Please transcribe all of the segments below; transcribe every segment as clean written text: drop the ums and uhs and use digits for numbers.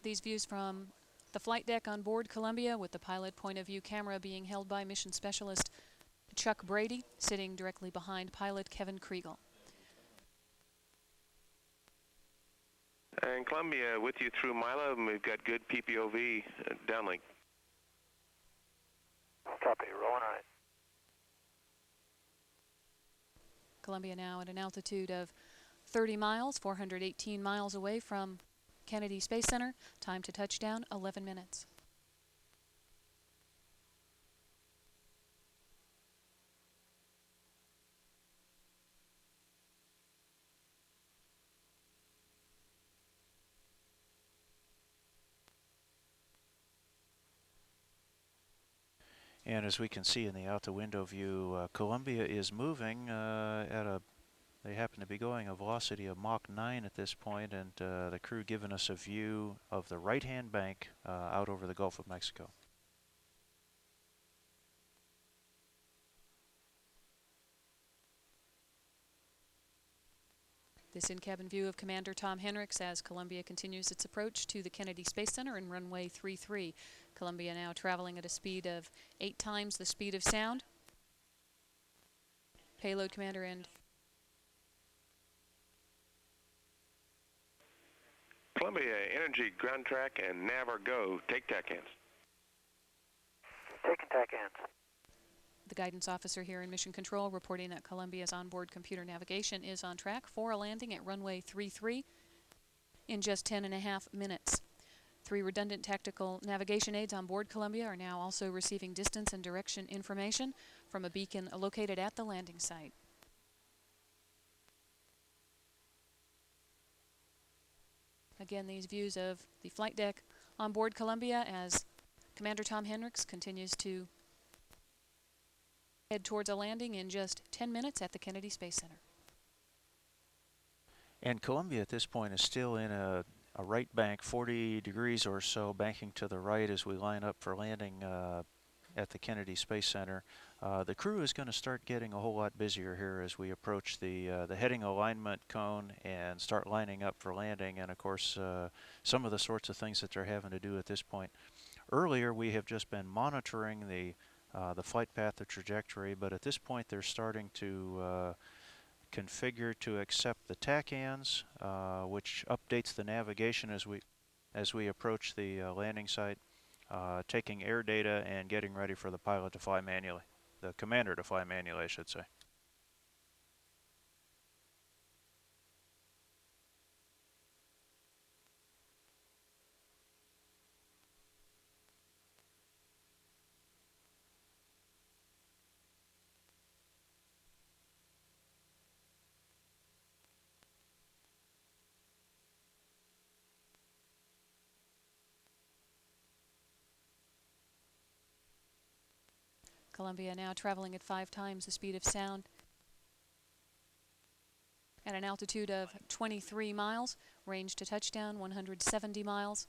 These views from the flight deck on board Columbia, with the pilot point of view camera being held by mission specialist Chuck Brady, sitting directly behind pilot Kevin Kriegel. And Columbia with you through Milo, and we've got good PPOV downlink. Copy, rolling on it. Columbia now at an altitude of 30 miles, 418 miles away from Kennedy Space Center. Time to touchdown, 11 minutes. And as we can see in the out the window view, Columbia is moving they happen to be going a velocity of Mach 9 at this point, and the crew giving us a view of the right-hand bank out over the Gulf of Mexico. This in-cabin view of Commander Tom Henricks as Columbia continues its approach to the Kennedy Space Center in runway 33. Columbia now traveling at a speed of 8 times the speed of sound. Payload commander and Columbia, energy, ground track, and nav are go. Take TAC hands. Taking TAC hands. the guidance officer here in Mission Control reporting that Columbia's onboard computer navigation is on track for a landing at runway 33 in just 10.5 minutes. 3 redundant tactical navigation aids on board Columbia are now also receiving distance and direction information from a beacon located at the landing site. Again, these views of the flight deck on board Columbia as Commander Tom Henricks continues to head towards a landing in just 10 minutes at the Kennedy Space Center. And Columbia at this point is still in a right bank, 40 degrees or so, banking to the right as we line up for landing at the Kennedy Space Center. The crew is going to start getting a whole lot busier here as we approach the heading alignment cone and start lining up for landing, and of course some of the sorts of things that they're having to do at this point. Earlier we have just been monitoring the flight path, the trajectory, but at this point they're starting to configure to accept the TACANs, which updates the navigation as we approach the landing site, taking air data and getting ready for the pilot to fly manually, the commander to fly manually, I should say. Columbia now traveling at 5 times the speed of sound at an altitude of 23 miles, range to touchdown 170 miles.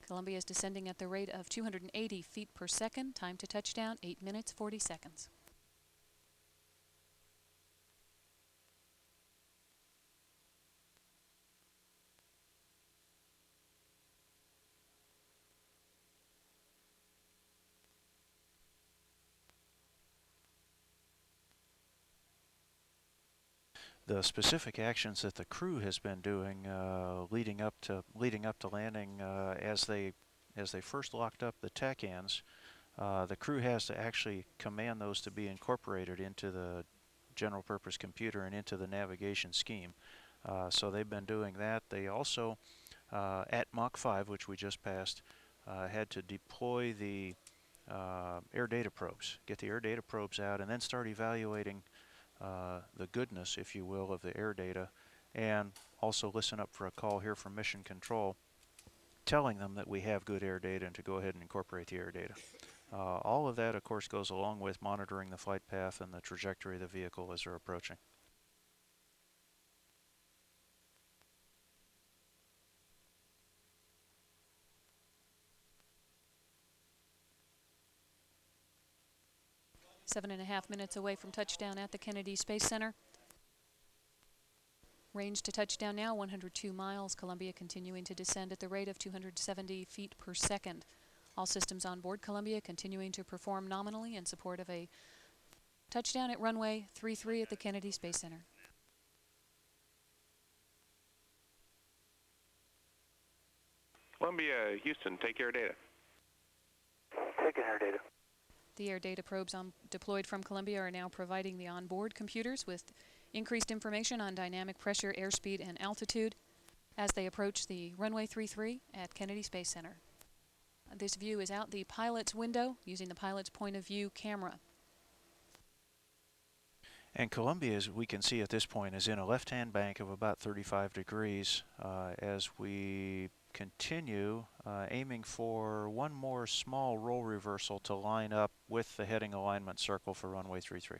Columbia is descending at the rate of 280 feet per second, time to touchdown 8 minutes 40 seconds. The specific actions that the crew has been doing leading up to landing, as they first locked up the TACANs, the crew has to actually command those to be incorporated into the general purpose computer and into the navigation scheme. So they've been doing that. They also, at Mach 5, which we just passed, had to deploy the air data probes, get the air data probes out, and then start evaluating the goodness, if you will, of the air data, and also listen up for a call here from Mission Control telling them that we have good air data and to go ahead and incorporate the air data. All of that, of course, goes along with monitoring the flight path and the trajectory of the vehicle as they're approaching. Seven and a half minutes away from touchdown at the Kennedy Space Center. Range to touchdown now, 102 miles. Columbia continuing to descend at the rate of 270 feet per second. All systems on board Columbia continuing to perform nominally in support of a touchdown at runway 33 at the Kennedy Space Center. Columbia, Houston, take air data. Taking air data. The air data probes deployed from Columbia are now providing the onboard computers with increased information on dynamic pressure, airspeed, and altitude as they approach the runway 33 at Kennedy Space Center. This view is out the pilot's window using the pilot's point of view camera. And Columbia, as we can see at this point, is in a left-hand bank of about 35 degrees as we continue aiming for one more small roll reversal to line up with the heading alignment circle for runway 33.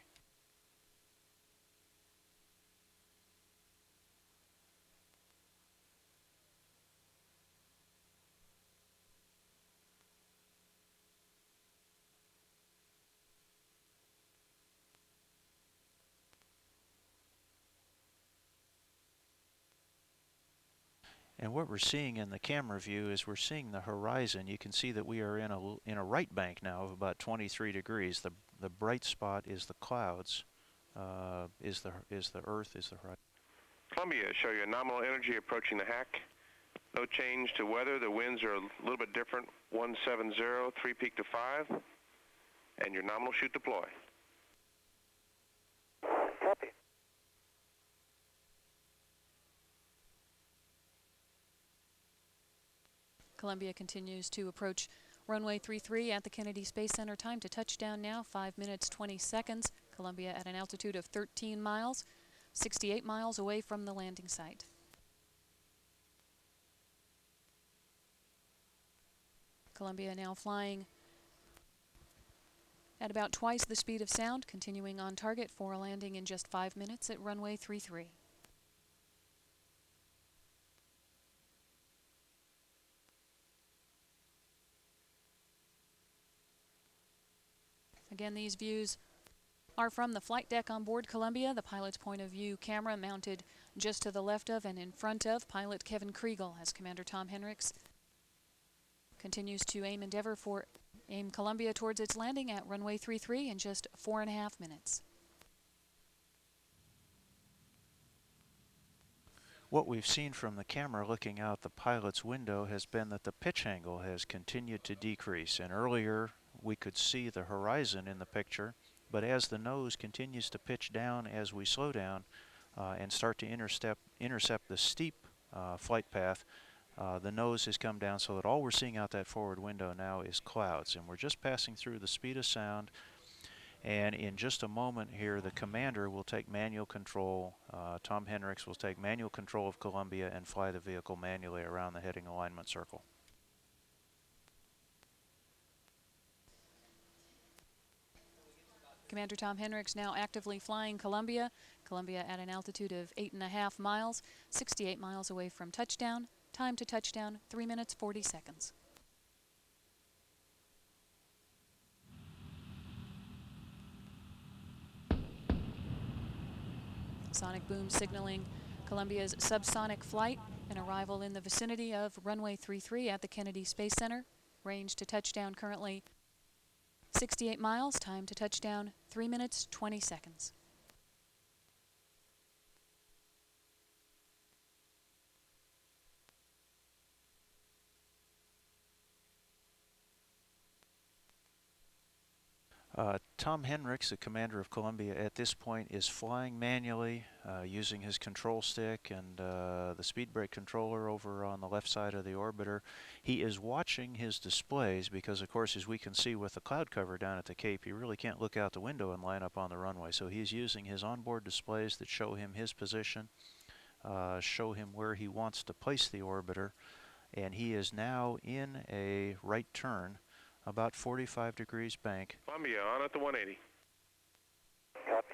And what we're seeing in the camera view is we're seeing the horizon. You can see that we are in a right bank now of about 23 degrees. The bright spot is the clouds, is the Earth, is the horizon. Columbia, show you nominal energy approaching the hack. No change to weather. The winds are a little bit different. 170, 3 peak to 5. And your nominal shoot deploy. Copy. Columbia continues to approach runway 33 at the Kennedy Space Center. Time to touchdown now, 5 minutes 20 seconds. Columbia at an altitude of 13 miles, 68 miles away from the landing site. Columbia now flying at about twice the speed of sound, continuing on target for a landing in just 5 minutes at runway 33. Again, these views are from the flight deck on board Columbia, the pilot's point of view camera mounted just to the left of and in front of pilot Kevin Kriegel as Commander Tom Henricks continues to aim Columbia towards its landing at runway 33 in just 4.5 minutes. What we've seen from the camera looking out the pilot's window has been that the pitch angle has continued to decrease, and earlier we could see the horizon in the picture, but as the nose continues to pitch down as we slow down and start to intercept the steep flight path, the nose has come down so that all we're seeing out that forward window now is clouds, and we're just passing through the speed of sound. And in just a moment here, the commander will take manual control. Tom Henricks will take manual control of Columbia and fly the vehicle manually around the heading alignment circle. Commander Tom Henricks now actively flying Columbia. Columbia at an altitude of 8.5 miles, 68 miles away from touchdown. Time to touchdown, 3 minutes 40 seconds. Sonic boom signaling Columbia's subsonic flight and arrival in the vicinity of runway 33 at the Kennedy Space Center. Range to touchdown currently 68 miles. Time to touchdown, 3 minutes 20 seconds. Tom Henricks, the commander of Columbia, at this point is flying manually using his control stick and the speed brake controller over on the left side of the orbiter. He is watching his displays because, of course, as we can see with the cloud cover down at the Cape, you really can't look out the window and line up on the runway. So he's using his onboard displays that show him his position, show him where he wants to place the orbiter, and he is now in a right turn, about 45 degrees bank. Columbia, on at the 180. Copy.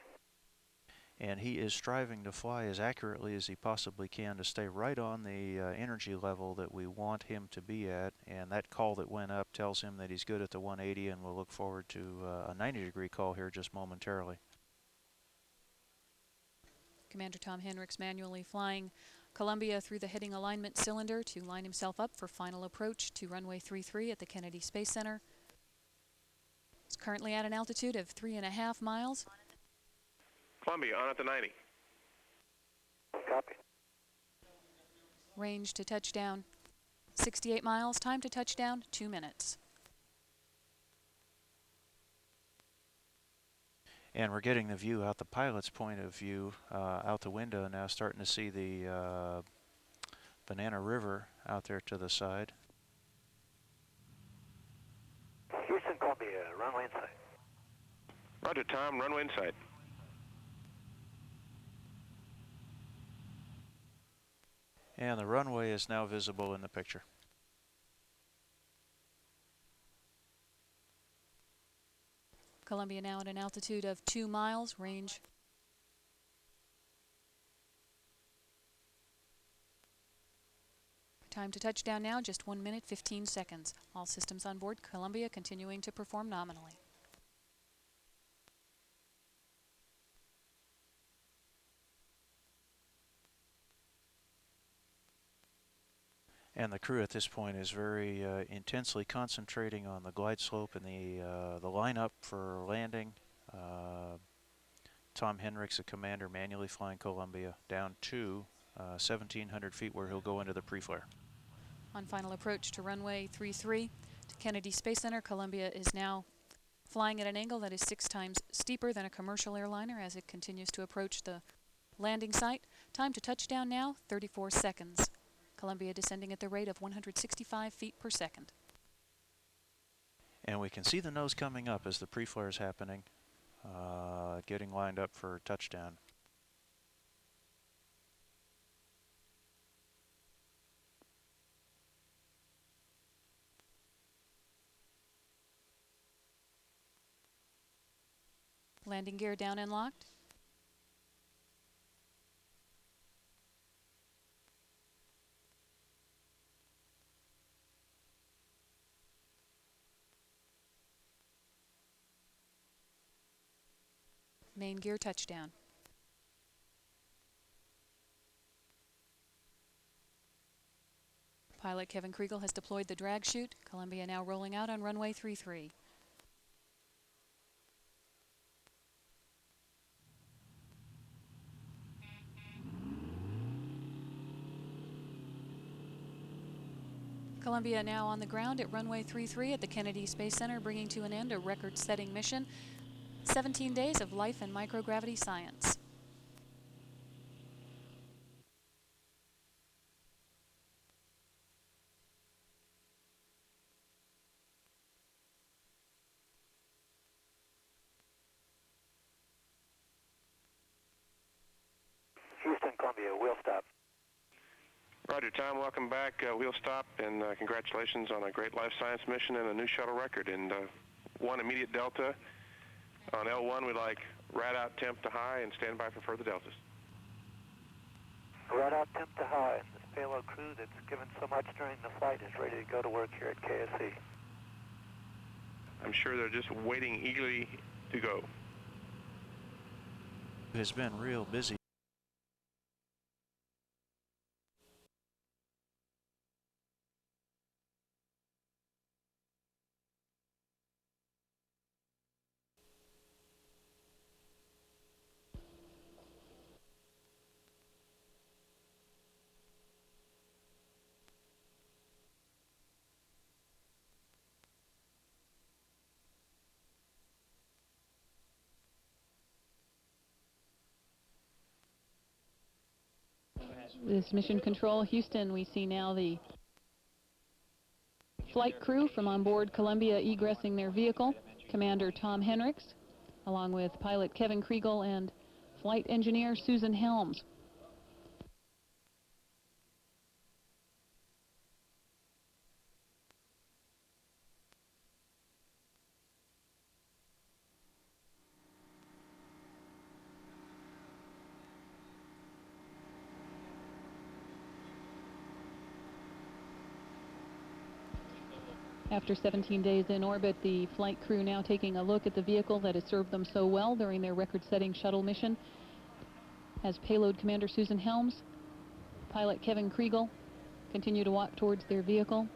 And he is striving to fly as accurately as he possibly can to stay right on the energy level that we want him to be at, and that call that went up tells him that he's good at the 180, and we'll look forward to a 90-degree call here just momentarily. Commander Tom Hendricks manually flying Columbia through the heading alignment cylinder to line himself up for final approach to runway 33 at the Kennedy Space Center. It's currently at an altitude of 3.5 miles. Columbia, on at the 90. Copy. Range to touchdown 68 miles. Time to touchdown 2 minutes. And we're getting the view out the pilot's point of view out the window now, starting to see the Banana River out there to the side. Houston, Columbia, runway inside. Roger, Tom, runway inside. And the runway is now visible in the picture. Columbia now at an altitude of 2 miles. Range time to touchdown now, just 1 minute 15 seconds. All systems on board. Columbia continuing to perform nominally. And the crew at this point is very intensely concentrating on the glide slope and the lineup for landing. Tom Hendricks, the commander, manually flying Columbia down to 1,700 feet where he'll go into the pre-flare. On final approach to runway 33 to Kennedy Space Center, Columbia is now flying at an angle that is 6 times steeper than a commercial airliner as it continues to approach the landing site. Time to touchdown now, 34 seconds. Columbia descending at the rate of 165 feet per second. And we can see the nose coming up as the pre-flare is happening, getting lined up for touchdown. Landing gear down and locked. Main gear touchdown. Pilot Kevin Kriegel has deployed the drag chute. Columbia now rolling out on runway 33. Columbia now on the ground at runway 33 at the Kennedy Space Center, bringing to an end a record-setting mission. 17 days of life and microgravity science. Houston, Columbia, wheel stop. Roger, Tom, welcome back. Wheel stop, and congratulations on a great life science mission and a new shuttle record. And one immediate delta. On L1, we like rad out temp to high and stand by for further deltas. Rad out temp to high, and this payload crew that's given so much during the flight is ready to go to work here at KSC. I'm sure they're just waiting eagerly to go. It has been real busy. This is Mission Control, Houston. We see now the flight crew from on board Columbia egressing their vehicle. Commander Tom Hendricks, along with pilot Kevin Kriegel and flight engineer Susan Helms. After 17 days in orbit, the flight crew now taking a look at the vehicle that has served them so well during their record-setting shuttle mission. has payload commander Susan Helms, pilot Kevin Kriegel continue to walk towards their vehicle.